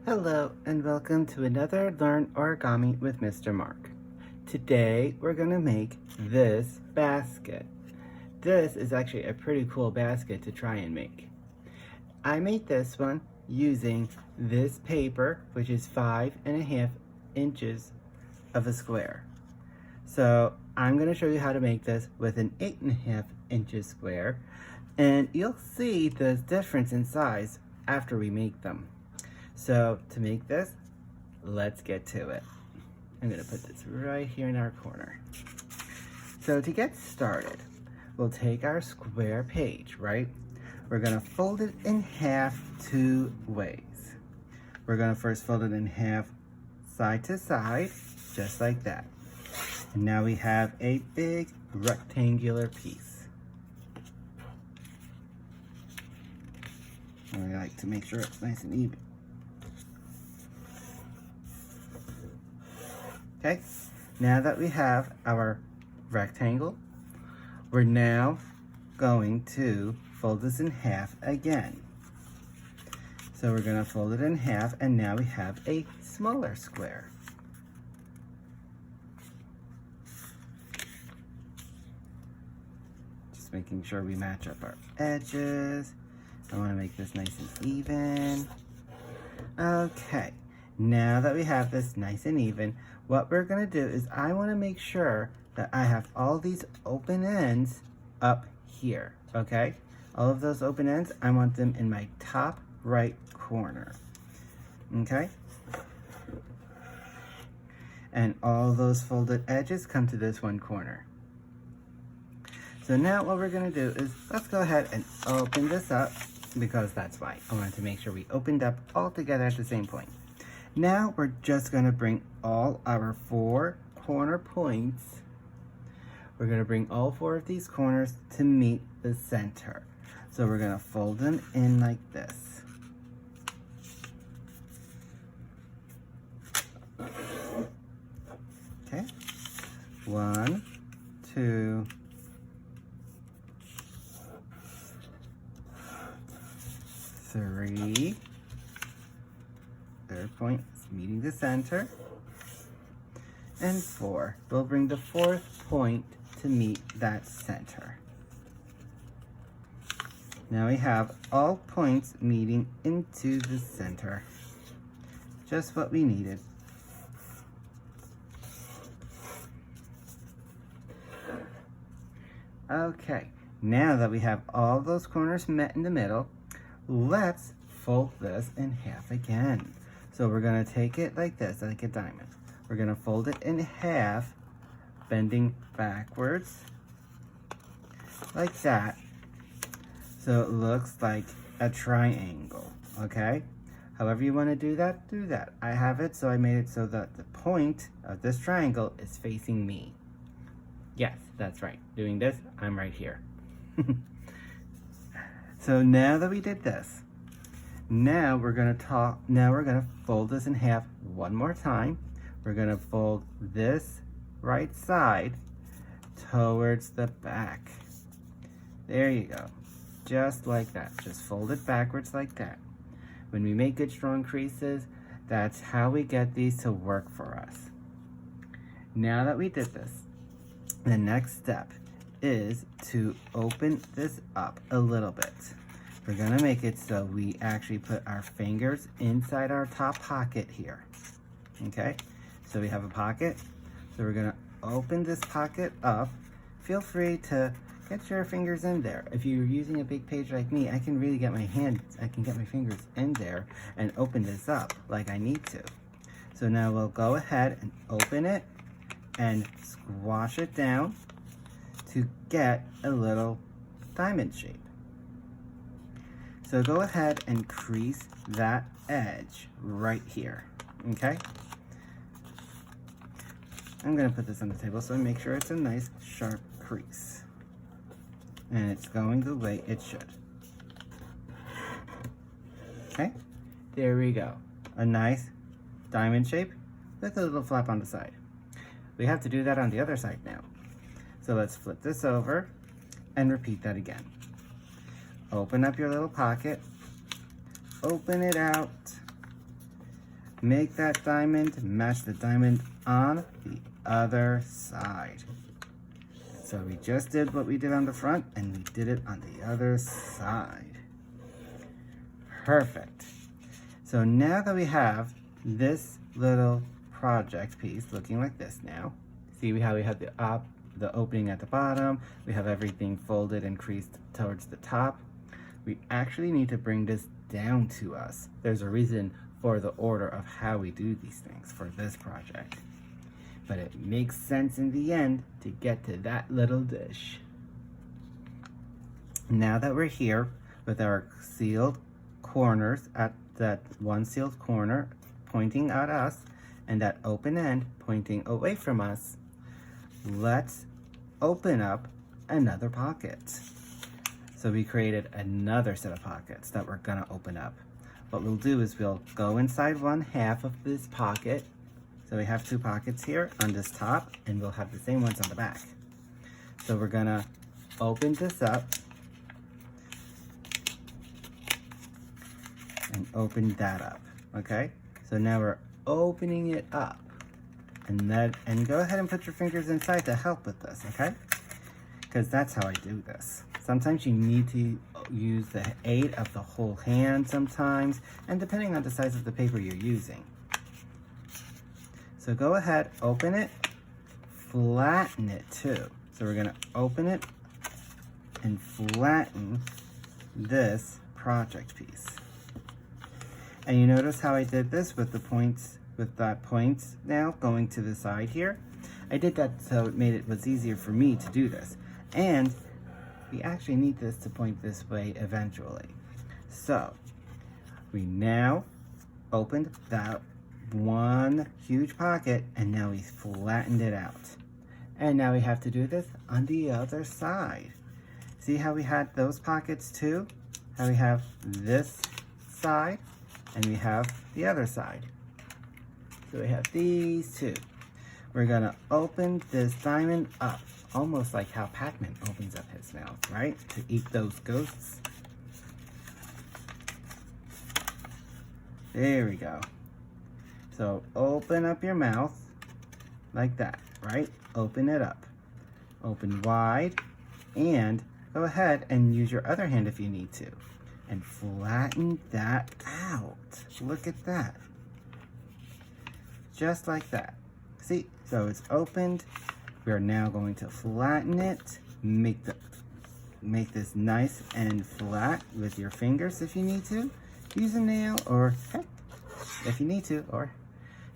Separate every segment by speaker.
Speaker 1: Hello and welcome to another Learn Origami with Mr. Mark. Today we're going to make this basket. This is actually a pretty cool basket to try and make. I made this one using this paper, which is 5.5 inches of a square. So I'm going to show you how to make this with an 8.5 inches square, and you'll see the difference in size after we make them. So to make this, let's get to it. I'm gonna put this right here in our corner. So to get started, we'll take our square page, right? We're gonna fold it in half two ways. We're gonna first fold it in half side to side, just like that. And now we have a big rectangular piece. And I like to make sure it's nice and even. Okay, now that we have our rectangle, we're now going to fold this in half again. So we're going to fold it in half, and now we have a smaller square. Just making sure we match up our edges. I want to make this nice and even. Okay, now that we have this nice and even, what we're going to do is I want to make sure that I have all these open ends up here, okay? All of those open ends, I want them in my top right corner, okay? And all those folded edges come to this one corner. So now what we're going to do is let's go ahead and open this up, because that's why I wanted to make sure we opened up all together at the same point. Now we're just going to bring all our 4 corner points. We're going to bring all 4 of these corners to meet the center. So we're going to fold them in like this. Okay. 1, 2, 3. Third point is meeting the center. And 4. We'll bring the 4th point to meet that center. Now we have all points meeting into the center. Just what we needed. Okay, now that we have all those corners met in the middle, let's fold this in half again. So we're going to take it like this, like a diamond. We're going to fold it in half, bending backwards, like that. So it looks like a triangle, okay? However you want to do that, do that. I have it, so I made it so that the point of this triangle is facing me. Yes, that's right. Doing this, I'm right here. So now that we did this, now we're gonna fold this in half one more time. We're gonna fold this right side towards the back. There you go. Just like that. Just fold it backwards like that. When we make good strong creases, that's how we get these to work for us. Now that we did this, the next step is to open this up a little bit. We're gonna make it so we actually put our fingers inside our top pocket here. Okay, so we have a pocket. So we're gonna open this pocket up. Feel free to get your fingers in there. If you're using a big page like me, I can really get my fingers in there and open this up like I need to. So now we'll go ahead and open it and squash it down to get a little diamond shape. So go ahead and crease that edge right here, okay? I'm gonna put this on the table so I make sure it's a nice sharp crease. And it's going the way it should. Okay, there we go. A nice diamond shape with a little flap on the side. We have to do that on the other side now. So let's flip this over and repeat that again. Open up your little pocket, open it out, make that diamond match the diamond on the other side. So we just did what we did on the front, and we did it on the other side. Perfect. So now that we have this little project piece looking like this now, see how we have the opening at the bottom, we have everything folded and creased towards the top. We actually need to bring this down to us. There's a reason for the order of how we do these things for this project. But it makes sense in the end to get to that little dish. Now that we're here with our sealed corners, at that one sealed corner pointing at us and that open end pointing away from us, let's open up another pocket. So we created another set of pockets that we're gonna open up. What we'll do is we'll go inside one half of this pocket. So we have two pockets here on this top, and we'll have the same ones on the back. So we're gonna open this up and open that up, okay? So now we're opening it up, and go ahead and put your fingers inside to help with this, okay? Because that's how I do this. Sometimes you need to use the aid of the whole hand sometimes, and depending on the size of the paper you're using. So go ahead, open it, flatten it too. So we're gonna open it and flatten this project piece. And you notice how I did this with the points, with that points now going to the side here? I did that so it was easier for me to do this. And we actually need this to point this way eventually. So we now opened that one huge pocket, and now we flattened it out. And now we have to do this on the other side. See how we had those pockets too? How we have this side and we have the other side. So we have these two. We're gonna open this diamond up, almost like how Pac-Man opens up his mouth, right? To eat those ghosts. There we go. So open up your mouth like that, right? Open it up. Open wide, and go ahead and use your other hand if you need to. And flatten that out. Look at that. Just like that. See, so it's opened. We're now going to flatten it. Make this nice and flat with your fingers if you need to. Use a nail, or heck, if you need to, or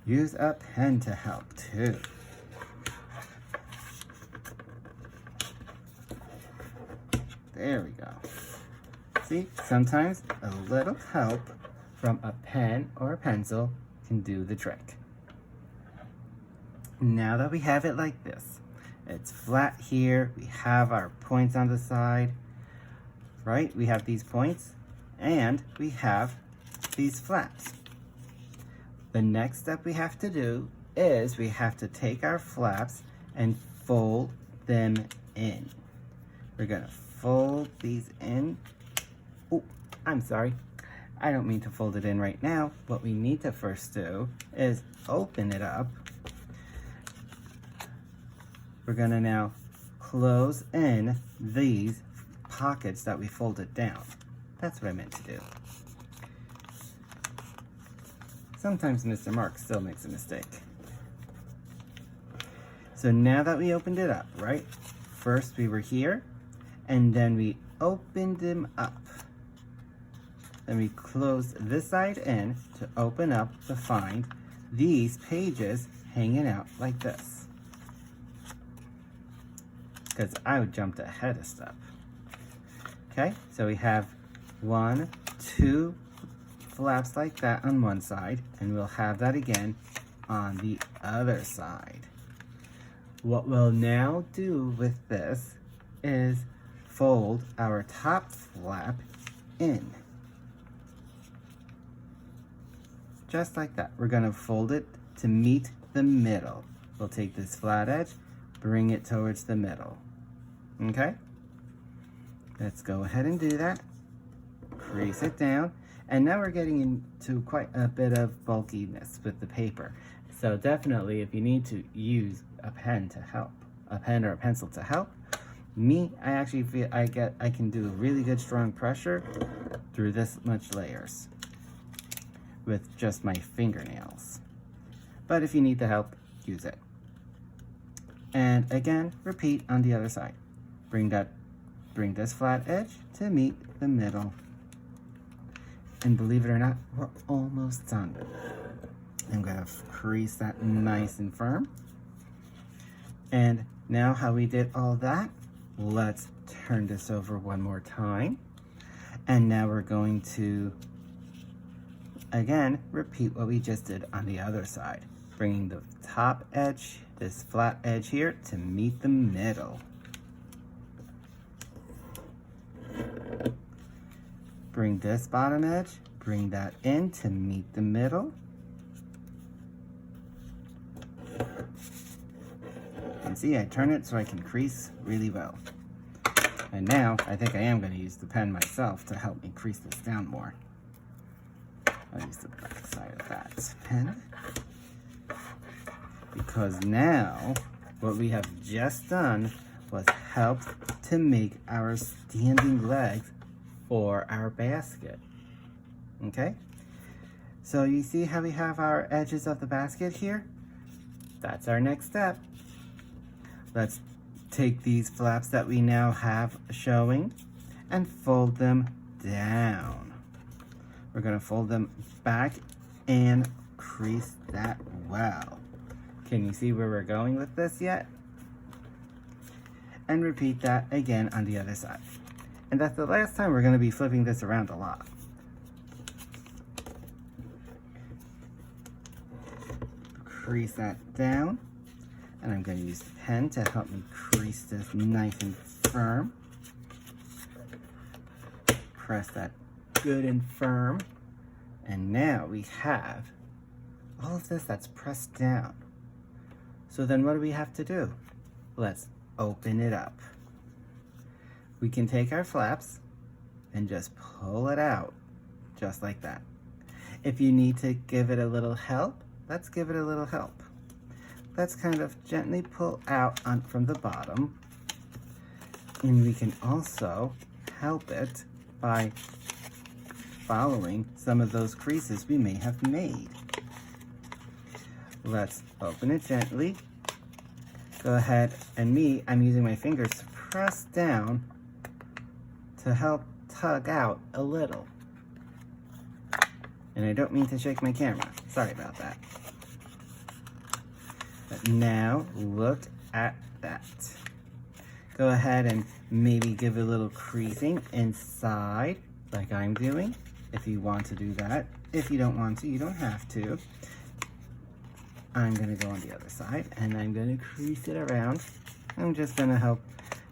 Speaker 1: use a pen to help too. There we go. See, sometimes a little help from a pen or a pencil can do the trick. Now that we have it like this, it's flat here, we have our points on the side, right? We have these points, and we have these flaps. The next step we have to do is we have to take our flaps and fold them in. We're gonna fold these in. Oh, I'm sorry. I don't mean to fold it in right now. What we need to first do is open it up. We're gonna now close in these pockets that we folded down. That's what I meant to do. Sometimes Mr. Mark still makes a mistake. So now that we opened it up, right? First we were here, and then we opened them up. Then we closed this side in to open up to find these pages hanging out like this. Because I would jump ahead a step. Okay, so we have 1, 2 flaps like that on one side, and we'll have that again on the other side. What we'll now do with this is fold our top flap in. Just like that. We're gonna fold it to meet the middle. We'll take this flat edge, bring it towards the middle. Okay? Let's go ahead and do that. Crease it down. And now we're getting into quite a bit of bulkiness with the paper. So definitely, if you need to use a pen to help, a pen or a pencil to help, I actually feel I can do a really good strong pressure through this much layers with just my fingernails. But if you need the help, use it. And again, repeat on the other side. Bring this flat edge to meet the middle. And believe it or not, we're almost done. I'm gonna crease that nice and firm. And now how we did all that, let's turn this over one more time. And now we're going to, again, repeat what we just did on the other side. Bringing the top edge, this flat edge here, to meet the middle. Bring this bottom edge, bring that in to meet the middle. And see, I turn it so I can crease really well. And now, I think I am going to use the pen myself to help me crease this down more. I'll use the back side of that pen. Because now, what we have just done was helped to make our standing legs for our basket. Okay? So you see how we have our edges of the basket here? That's our next step. Let's take these flaps that we now have showing and fold them down. We're going to fold them back and crease that well. Can you see where we're going with this yet? And repeat that again on the other side. And that's the last time we're going to be flipping this around a lot. Crease that down. And I'm going to use the pen to help me crease this nice and firm. Press that good and firm. And now we have all of this that's pressed down. So then what do we have to do? Let's open it up. We can take our flaps and just pull it out, just like that. If you need to give it a little help, let's give it a little help. Let's kind of gently pull out from the bottom. And we can also help it by following some of those creases we may have made. Let's open it gently. Go ahead, and I'm using my fingers to press down to help tug out a little. And I don't mean to shake my camera. Sorry about that. But now, look at that. Go ahead and maybe give a little creasing inside, like I'm doing, if you want to do that. If you don't want to, you don't have to. I'm going to go on the other side, and I'm going to crease it around. I'm just going to help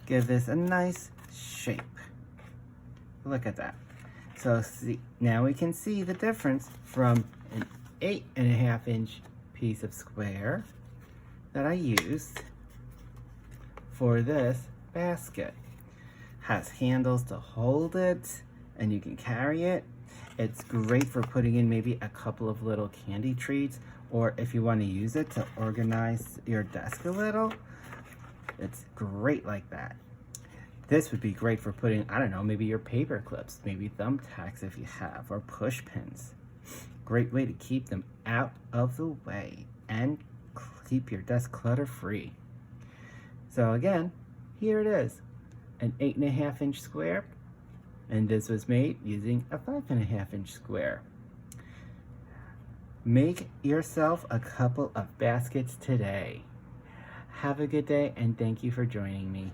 Speaker 1: give this a nice shape. Look at that. So see, now we can see the difference from an 8.5 inch piece of square that I used for this basket. Has handles to hold it, and you can carry it. It's great for putting in maybe a couple of little candy treats, or if you want to use it to organize your desk a little, it's great like that. This would be great for putting, I don't know, maybe your paper clips, maybe thumbtacks if you have, or push pins. Great way to keep them out of the way and keep your desk clutter free. So again, here it is, an 8.5 inch square, and this was made using a 5.5 inch square. Make yourself a couple of baskets today. Have a good day, and thank you for joining me.